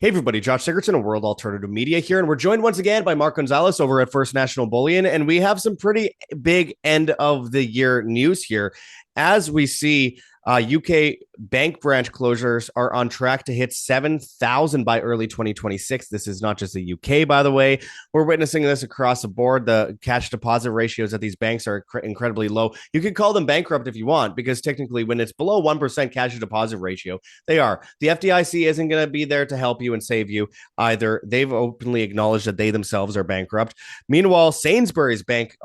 Hey everybody, Josh Sigurdson of World Alternative Media here, and we're joined once again by Mark Gonzales over at First National Bullion, and we have some pretty big end of the year news here as we see UK bank branch closures are on track to hit 7,000 by early 2026. This is not just the UK, by the way. We're witnessing this across the board. The cash deposit ratios at these banks are incredibly low. You could call them bankrupt if you want, because technically, when it's below 1% cash to deposit ratio, they are. The FDIC isn't going to be there to help you and save you either. They've openly acknowledged that they themselves are bankrupt. Meanwhile, Sainsbury's bank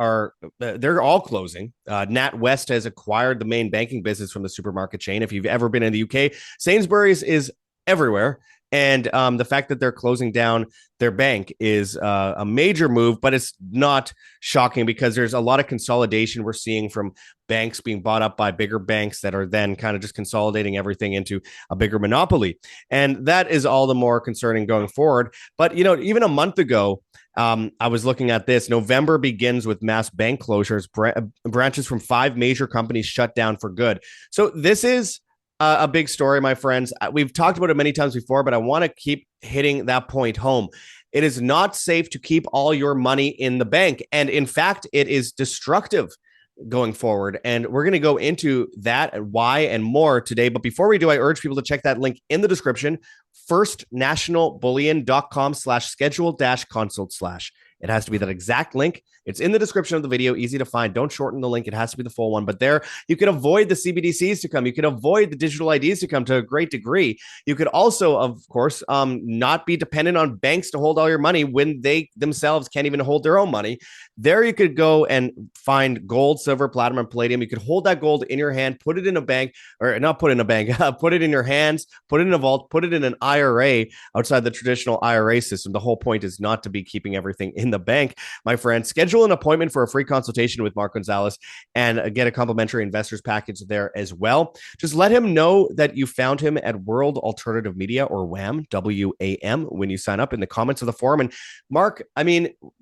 they're all closing. NatWest has acquired the main banking business from the supermarket chain. If you've ever been in the UK, Sainsbury's is everywhere. And the fact that they're closing down their bank is a major move, but it's not shocking because there's a lot of consolidation we're seeing from banks being bought up by bigger banks that are then kind of just consolidating everything into a bigger monopoly. And that is all the more concerning going forward. But, even a month ago, I was looking at this. November begins with mass bank closures. Branches from 5 major companies shut down for good. So this is a big story, my friends. We've talked about it many times before, but I want to keep hitting that point home. It is not safe to keep all your money in the bank. And in fact, it is destructive going forward. And we're going to go into that and why and more today. But before we do, I urge people to check that link in the description, firstnationalbullion.com/schedule-consult/. It has to be that exact link. It's in the description of the video, easy to find. Don't shorten the link. It has to be the full one. But there, you can avoid the CBDCs to come. You can avoid the digital IDs to come to a great degree. You could also, of course, not be dependent on banks to hold all your money when they themselves can't even hold their own money. There you could go and find gold, silver, platinum, and palladium. You could hold that gold in your hand, put it in a bank, or not put it in a bank, put it in your hands, put it in a vault, put it in an IRA outside the traditional IRA system. The whole point is not to be keeping everything in the bank, my friend. Schedule an appointment for a free consultation with Mark Gonzales and get a complimentary investors package there as well. Just let him know that you found him at World Alternative Media, or WAM, WAM, when you sign up in the comments of the forum. And Mark,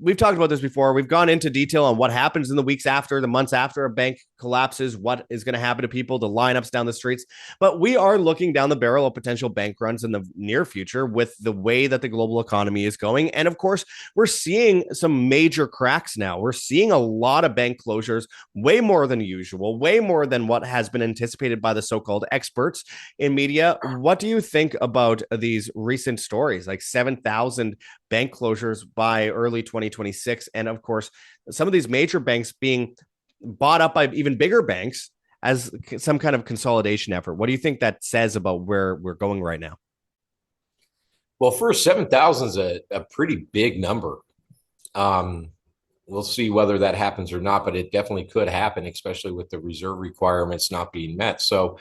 we've talked about this before. We've gone into detail on what happens in the weeks after, the months after a bank collapses, what is going to happen to people, the lineups down the streets. But we are looking down the barrel of potential bank runs in the near future with the way that the global economy is going. And of course, we're seeing some major cracks now. We're seeing a lot of bank closures, way more than usual, way more than what has been anticipated by the so-called experts in media. What do you think about these recent stories, like 7,000 bank closures by early 2026? And of course, some of these major banks being bought up by even bigger banks as some kind of consolidation effort. What do you think that says about where we're going right now? Well, first, 7,000 is a pretty big number. We'll see whether that happens or not, but it definitely could happen, especially with the reserve requirements not being met. So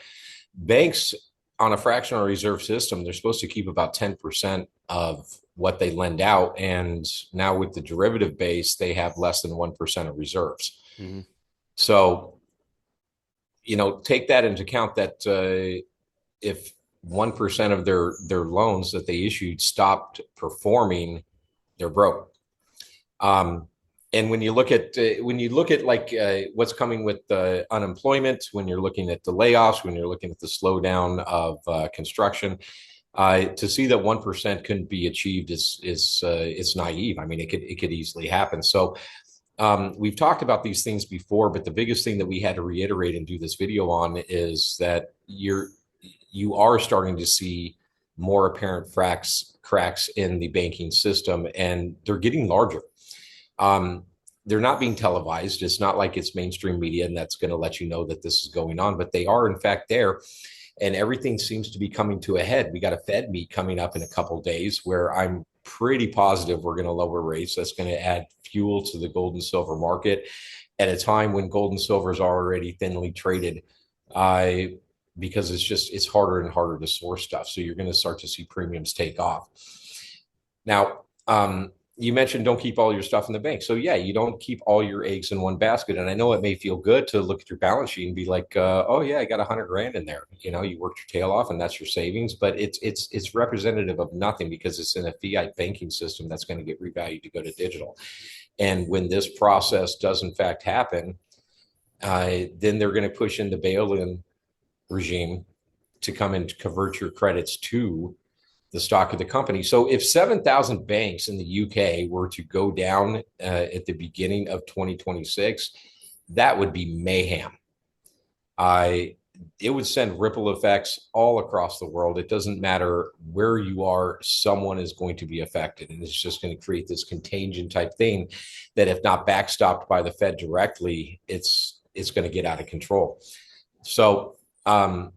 banks on a fractional reserve system, they're supposed to keep about 10% of what they lend out. And now with the derivative base, they have less than 1% of reserves. Mm-hmm. So, take that into account that if 1% of their loans that they issued stopped performing, they're broke. And when you look at what's coming with the unemployment, when you're looking at the layoffs, when you're looking at the slowdown of construction, to see that 1% couldn't be achieved is it's naive. It could easily happen. So we've talked about these things before, but the biggest thing that we had to reiterate and do this video on is that you are starting to see more apparent cracks in the banking system, and they're getting larger. They're not being televised. It's not like it's mainstream media and that's going to let you know that this is going on, but they are in fact there, and everything seems to be coming to a head. We got a Fed meet coming up in a couple of days where I'm pretty positive we're going to lower rates. That's going to add fuel to the gold and silver market at a time when gold and silver is already thinly traded, because it's harder and harder to source stuff. So you're going to start to see premiums take off. Now, you mentioned don't keep all your stuff in the bank. So yeah, you don't keep all your eggs in one basket. And I know it may feel good to look at your balance sheet and be like, oh yeah, I got 100 grand in there. You worked your tail off and that's your savings, but it's representative of nothing because it's in a fiat banking system that's going to get revalued to go to digital. And when this process does in fact happen, then they're going to push in the bail-in regime to come and convert your credits to the stock of the company. So if 7,000 banks in the UK were to go down at the beginning of 2026, that would be mayhem. It would send ripple effects all across the world. It doesn't matter where you are, someone is going to be affected. And it's just going to create this contagion type thing that, if not backstopped by the Fed directly, it's going to get out of control. So I'm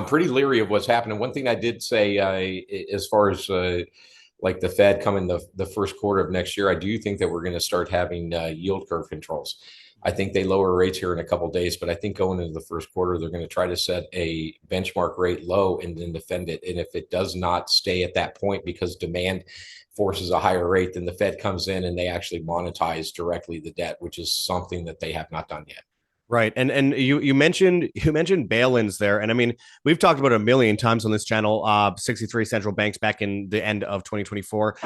pretty leery of what's happening. One thing I did say, as far as like the Fed coming the first quarter of next year, I do think that we're going to start having yield curve controls. I think they lower rates here in a couple of days, but I think going into the first quarter, they're going to try to set a benchmark rate low and then defend it. And if it does not stay at that point because demand forces a higher rate, then the Fed comes in and they actually monetize directly the debt, which is something that they have not done yet. Right. And you mentioned bail-ins there. And I mean, we've talked about it a million times on this channel. 63 central banks back in the end of 2024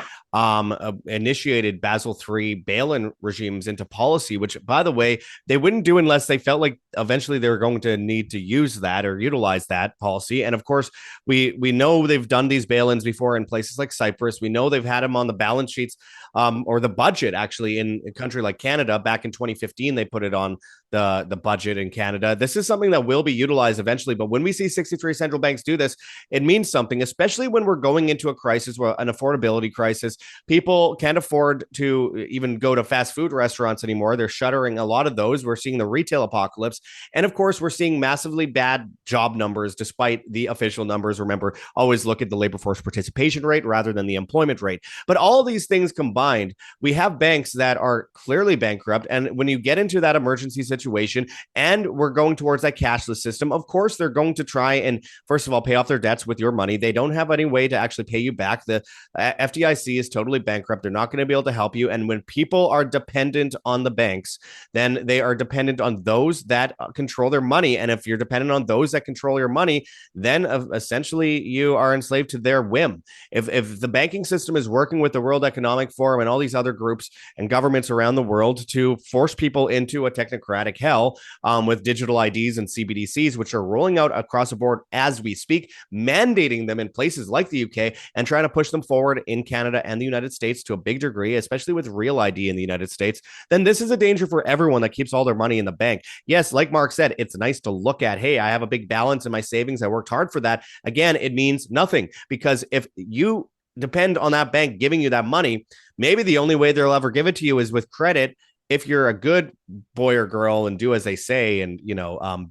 initiated Basel III bail-in regimes into policy, which, by the way, they wouldn't do unless they felt like eventually they were going to need to use that or utilize that policy. And of course, we know they've done these bail-ins before in places like Cyprus. We know they've had them on the balance sheets or the budget, actually, in a country like Canada. Back in 2015, they put it on the budget in Canada. This is something that will be utilized eventually. But when we see 63 central banks do this, it means something, especially when we're going into a crisis, an affordability crisis. People can't afford to even go to fast food restaurants anymore. They're shuttering a lot of those. We're seeing the retail apocalypse. And of course, we're seeing massively bad job numbers despite the official numbers. Remember, always look at the labor force participation rate rather than the employment rate. But all of these things combined, we have banks that are clearly bankrupt. And when you get into that emergency situation and we're going towards that cashless system, of course, they're going to try and, first of all, pay off their debts with your money. They don't have any way to actually pay you back. The FDIC is totally bankrupt. They're not going to be able to help you. And when people are dependent on the banks, then they are dependent on those that control their money. And if you're dependent on those that control your money, then essentially you are enslaved to their whim. If the banking system is working with the World Economic Forum and all these other groups and governments around the world to force people into a technocratic hell, with digital IDs and CBDCs, which are rolling out across the board as we speak, mandating them in places like the UK and trying to push them forward in Canada and the United States to a big degree, especially with Real ID in the United States, then this is a danger for everyone that keeps all their money in the bank. Yes, like Mark said, it's nice to look at, hey, I have a big balance in my savings. I worked hard for that. Again, it means nothing, because if you depend on that bank giving you that money, maybe the only way they'll ever give it to you is with credit, if you're a good boy or girl and do as they say and,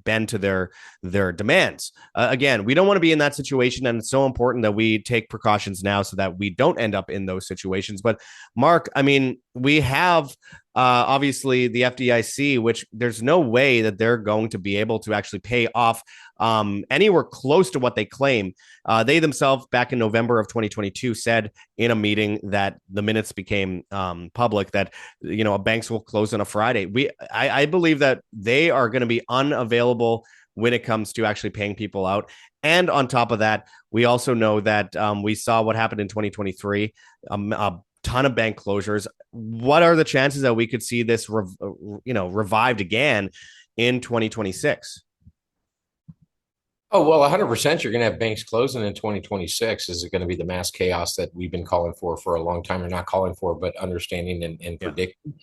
bend to their demands. Again, we don't want to be in that situation. And it's so important that we take precautions now so that we don't end up in those situations. But Mark, I mean, we have obviously the FDIC, which there's no way that they're going to be able to actually pay off anywhere close to what they claim. They themselves, back in November of 2022, said in a meeting that the minutes became public that, banks will close on a Friday. I believe that they are going to be unavailable when it comes to actually paying people out. And on top of that, we also know that we saw what happened in 2023, a ton of bank closures. What are the chances that we could see this, revived again in 2026? Oh, well, 100% you're going to have banks closing in 2026. Is it going to be the mass chaos that we've been calling for a long time, or not calling for, but understanding and predicting?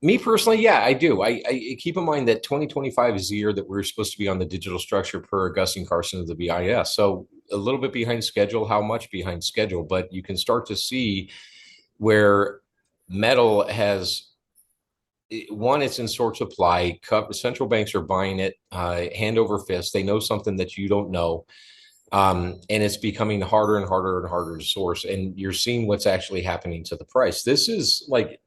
Me personally, yeah, I do. I keep in mind that 2025 is the year that we're supposed to be on the digital structure per Augustine Carson of the BIS. So a little bit behind schedule. How much behind schedule? But you can start to see where metal has, one, it's in short supply. Central banks are buying it hand over fist. They know something that you don't know. And it's becoming harder and harder and harder to source. And you're seeing what's actually happening to the price. This is like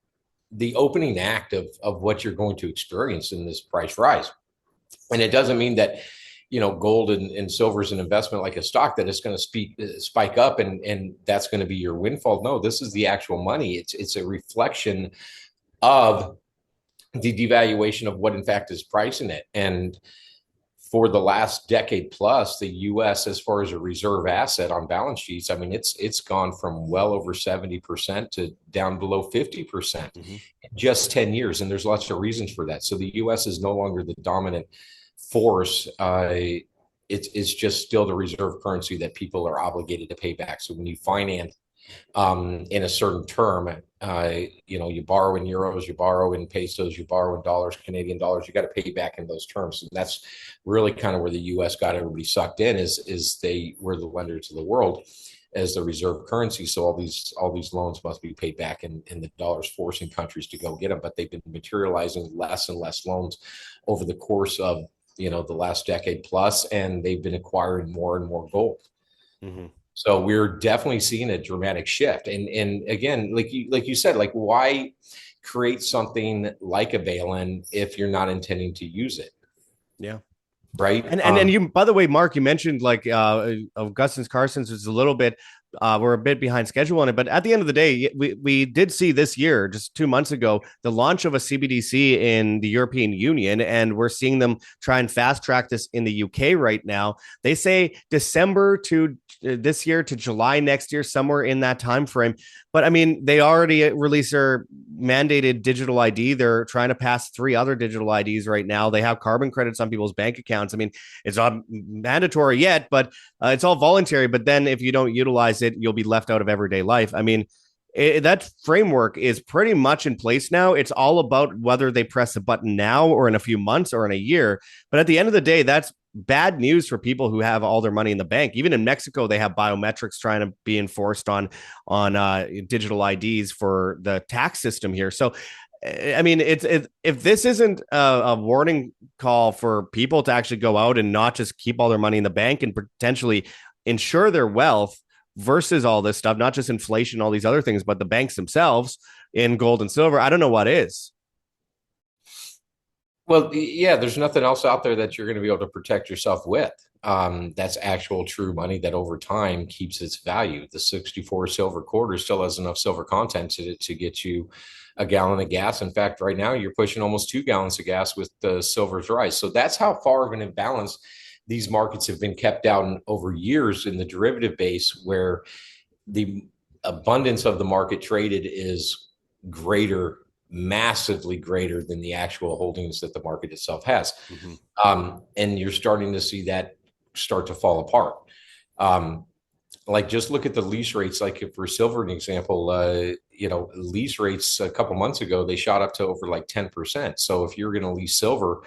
the opening act of what you're going to experience in this price rise. And it doesn't mean that, gold and silver is an investment like a stock that is going to spike up and that's going to be your windfall. No, this is the actual money. It's a reflection of the devaluation of what in fact is pricing it. And for the last decade plus, the U.S., as far as a reserve asset on balance sheets, I mean, it's gone from well over 70% to down below 50% in just 10 years. And there's lots of reasons for that. So the U.S. is no longer the dominant force it's just still the reserve currency that people are obligated to pay back. So when you finance in a certain term, you borrow in euros, you borrow in pesos, you borrow in dollars, Canadian dollars, you got to pay back in those terms. And that's really kind of where the U.S. got everybody sucked in, is they were the lender to the world as the reserve currency. So all these loans must be paid back in the dollars, forcing countries to go get them. But they've been materializing less and less loans over the course of the last decade plus, and they've been acquiring more and more gold. Mm-hmm. So we're definitely seeing a dramatic shift. And again, like you said, like, why create something like a bail-in if you're not intending to use it? Yeah. Right. And you, by the way, Mark, you mentioned like Augustin's Carson's is a little bit, we're a bit behind schedule on it, but at the end of the day, we did see this year, just 2 months ago, the launch of a CBDC in the European Union, and we're seeing them try and fast track this in the UK right now. They say December to this year to July next year, somewhere in that time frame. But I mean, they already released their mandated digital ID. They're trying to pass 3 other digital IDs right now. They have carbon credits on people's bank accounts. I mean, it's not mandatory yet, but it's all voluntary. But then if you don't utilize it, you'll be left out of everyday life. I mean, that framework is pretty much in place now. It's all about whether they press a button now or in a few months or in a year. But at the end of the day, that's bad news for people who have all their money in the bank. Even in Mexico, they have biometrics trying to be enforced on digital IDs for the tax system here. So I mean, if this isn't a warning call for people to actually go out and not just keep all their money in the bank and potentially insure their wealth versus all this stuff, not just inflation, all these other things, but the banks themselves in gold and silver, I don't know what is. Well, yeah, there's nothing else out there that you're going to be able to protect yourself with. That's actual true money that over time keeps its value. The 64 silver quarter still has enough silver content to get you a gallon of gas. In fact, right now you're pushing almost 2 gallons of gas with the silver's rise. So that's how far of an imbalance these markets have been kept down over years in the derivative base, where the abundance of the market traded is greater, massively greater than the actual holdings that the market itself has. Mm-hmm. And you're starting to see that start to fall apart. Like, just look at the lease rates. Like, for silver, an example, lease rates a couple months ago, they shot up to over like 10%. So if you're going to lease silver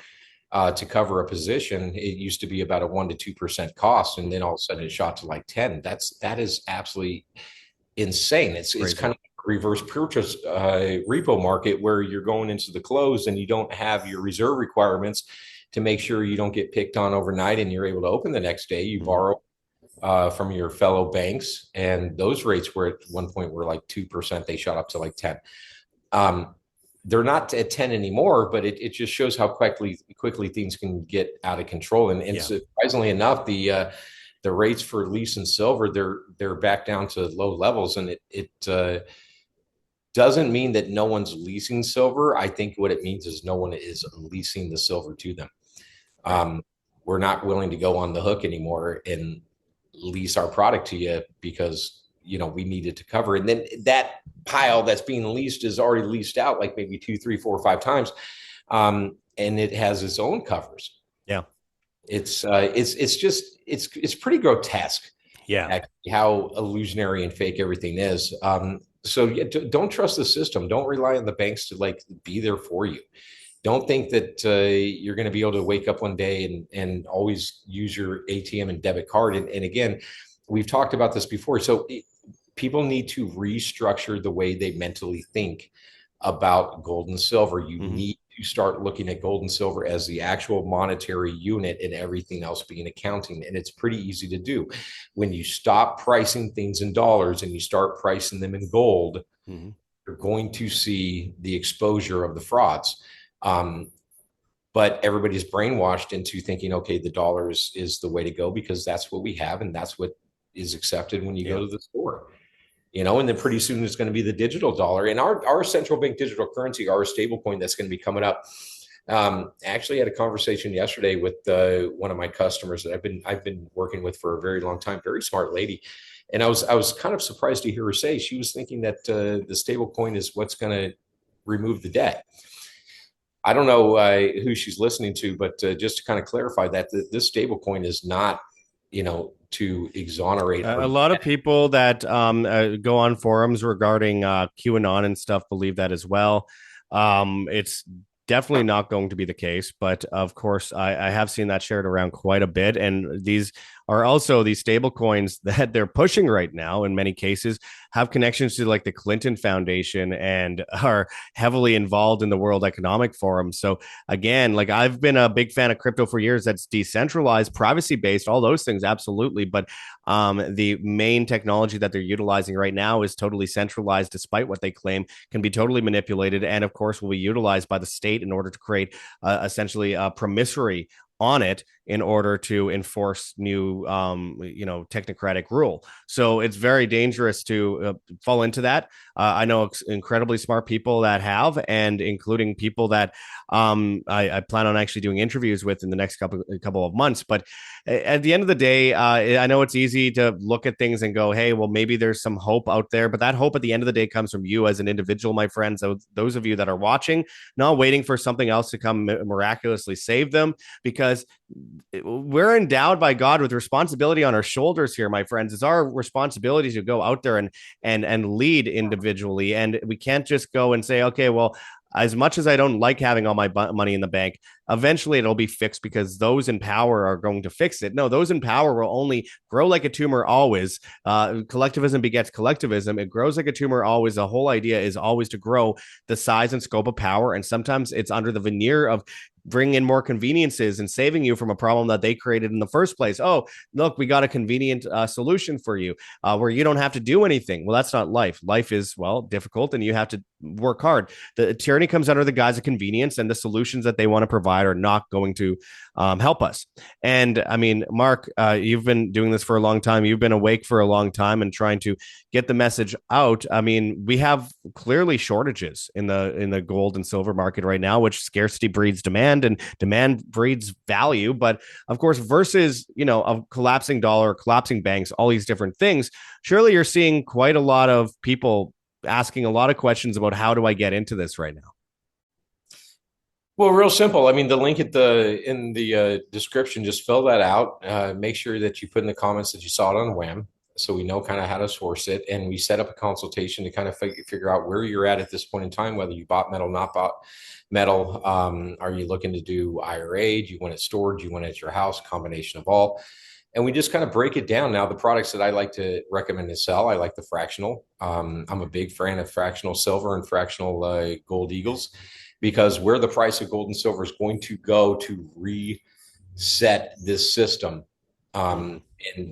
to cover a position, it used to be about a 1% to 2% cost, and then all of a sudden it shot to like 10. That is absolutely insane. It's kind of reverse purchase repo market, where you're going into the close and you don't have your reserve requirements to make sure you don't get picked on overnight and you're able to open the next day. You borrow from your fellow banks, and those rates were at one point were like 2%. They shot up to like 10. They're not at 10 anymore, but it just shows how quickly things can get out of control. And surprisingly enough, the rates for lease and silver, they're back down to low levels, and it doesn't mean that no one's leasing silver. I think what it means is no one is leasing the silver to them. We're not willing to go on the hook anymore and lease our product to you because we needed to cover. And then that pile that's being leased is already leased out like maybe 2, 3, 4, 5 times. And it has its own covers. Yeah. It's pretty grotesque. Yeah. How illusionary and fake everything is. So don't trust the system. Don't rely on the banks to like be there for you. Don't think that you're going to be able to wake up one day and always use your ATM and debit card. And again, we've talked about this before. So people need to restructure the way they mentally think about gold and silver. You need to start looking at gold and silver as the actual monetary unit, and everything else being accounting. And it's pretty easy to do. When you stop pricing things in dollars and you start pricing them in gold, you're going to see the exposure of the frauds. But everybody's brainwashed into thinking, okay, the dollar is the way to go because that's what we have and that's what is accepted when you go to the store. And then pretty soon it's going to be the digital dollar, and our central bank digital currency, our stable coin that's going to be coming up. Actually had a conversation yesterday with one of my customers that I've been working with for a very long time, very smart lady. And I was kind of surprised to hear her say she was thinking that the stable coin is what's going to remove the debt. I don't know who she's listening to, but just to kind of clarify that this stable coin is not, to exonerate her. A lot of people that go on forums regarding QAnon and stuff believe that as well. It's definitely not going to be the case, but of course, I have seen that shared around quite a bit. And these are also these stable coins that they're pushing right now, in many cases, have connections to like the Clinton Foundation and are heavily involved in the World Economic Forum. So again, like I've been a big fan of crypto for years. That's decentralized, privacy based, all those things, absolutely. But the main technology that they're utilizing right now is totally centralized, despite what they claim can be totally manipulated, and of course will be utilized by the state in order to create essentially a promissory on it in order to enforce new, technocratic rule. So it's very dangerous to fall into that. I know incredibly smart people that have, and including people that I plan on actually doing interviews with in the next couple of months. But at the end of the day, I know it's easy to look at things and go, hey, well, maybe there's some hope out there. But that hope at the end of the day comes from you as an individual, my friends. So those of you that are watching, not waiting for something else to come miraculously save them, because we're endowed by God with responsibility on our shoulders here, my friends. It's our responsibility to go out there and lead individually. And we can't just go and say, okay, well, as much as I don't like having all my money in the bank, eventually it'll be fixed because those in power are going to fix it. No, those in power will only grow like a tumor always. Collectivism begets collectivism. It grows like a tumor always. The whole idea is always to grow the size and scope of power. And sometimes it's under the veneer of bring in more conveniences and saving you from a problem that they created in the first place. Oh, look, we got a convenient solution for you where you don't have to do anything. Well, that's not life. Life is, well, difficult and you have to work hard. The tyranny comes under the guise of convenience, and the solutions that they want to provide are not going to help us. And I mean, Mark, you've been doing this for a long time. You've been awake for a long time and trying to get the message out. I mean, we have clearly shortages in the gold and silver market right now, which scarcity breeds demand and demand breeds value. But of course, versus, a collapsing dollar, collapsing banks, all these different things, surely you're seeing quite a lot of people asking a lot of questions about how do I get into this right now? Well, real simple. I mean, the link in the description, just fill that out. Make sure that you put in the comments that you saw it on Wham, so we know kind of how to source it. And we set up a consultation to kind of figure out where you're at this point in time, whether you bought metal, not bought metal. Are you looking to do IRA? Do you want it stored? Do you want it at your house? Combination of all. And we just kind of break it down. Now, the products that I like to recommend to sell, I like the fractional. I'm a big fan of fractional silver and fractional gold eagles, because where the price of gold and silver is going to go to reset this system and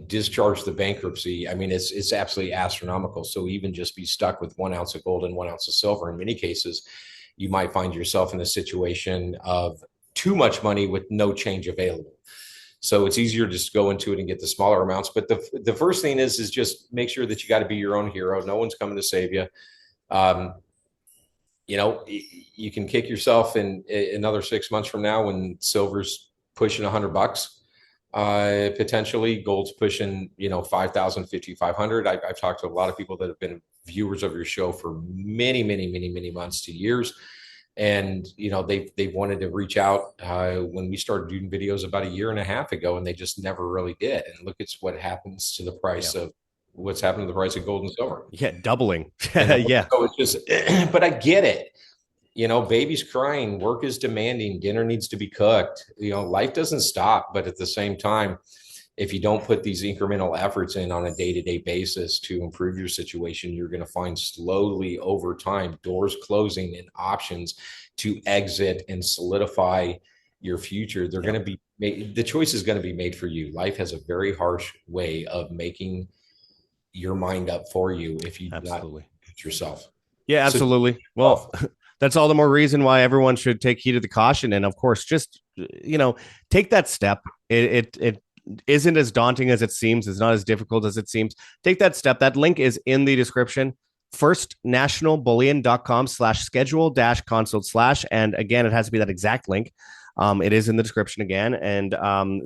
discharge the bankruptcy, I mean, it's absolutely astronomical. So even just be stuck with 1 ounce of gold and 1 ounce of silver, in many cases, you might find yourself in a situation of too much money with no change available. So it's easier to just go into it and get the smaller amounts. But the first thing is just make sure that you got to be your own hero. No one's coming to save you. You can kick yourself in another 6 months from now when silver's pushing $100, potentially gold's pushing, 5,000, 5,500. I've talked to a lot of people that have been viewers of your show for many, many, many, many months to years. And, they've wanted to reach out when we started doing videos about 1.5 years ago, and they just never really did. And look at what happens to the price of what's happened to the price of gold and silver. Yeah, doubling. Yeah. So it's just, but I get it. Baby's crying, work is demanding, dinner needs to be cooked. Life doesn't stop. But at the same time, if you don't put these incremental efforts in on a day-to-day basis to improve your situation, you're going to find slowly over time doors closing and options to exit and solidify your future. They're going to be made. The choice is going to be made for you. Life has a very harsh way of making your mind up for you if you do not do it yourself. Yeah, absolutely. Well, that's all the more reason why everyone should take heed of the caution. And of course, just, take that step. It isn't as daunting as it seems. It's not as difficult as it seems. Take that step. That link is in the description. firstnationalbullion.com/schedule-consult/. And again, it has to be that exact link. It is in the description again. And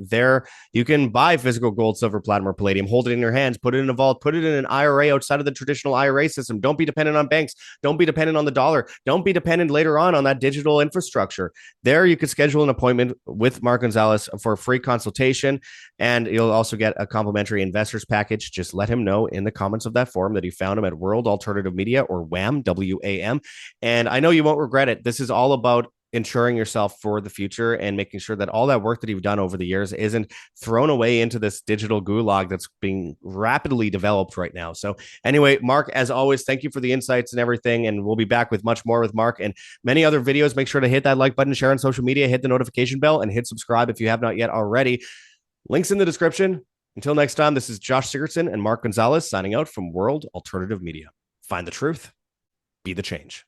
there you can buy physical gold, silver, platinum, or palladium, hold it in your hands, put it in a vault, put it in an IRA outside of the traditional IRA system. Don't be dependent on banks. Don't be dependent on the dollar. Don't be dependent later on that digital infrastructure. There you could schedule an appointment with Mark Gonzales for a free consultation, and you'll also get a complimentary investors package. Just let him know in the comments of that forum that you found him at World Alternative Media, or WAM, WAM. And I know you won't regret it. This is all about insuring yourself for the future and making sure that all that work that you've done over the years isn't thrown away into this digital gulag that's being rapidly developed right now. So anyway, Mark, as always, thank you for the insights and everything. And we'll be back with much more with Mark and many other videos. Make sure to hit that like button, share on social media, hit the notification bell, and hit subscribe if you have not yet already. Links in the description. Until next time, this is Josh Sigurdson and Mark Gonzales signing out from World Alternative Media. Find the truth, be the change.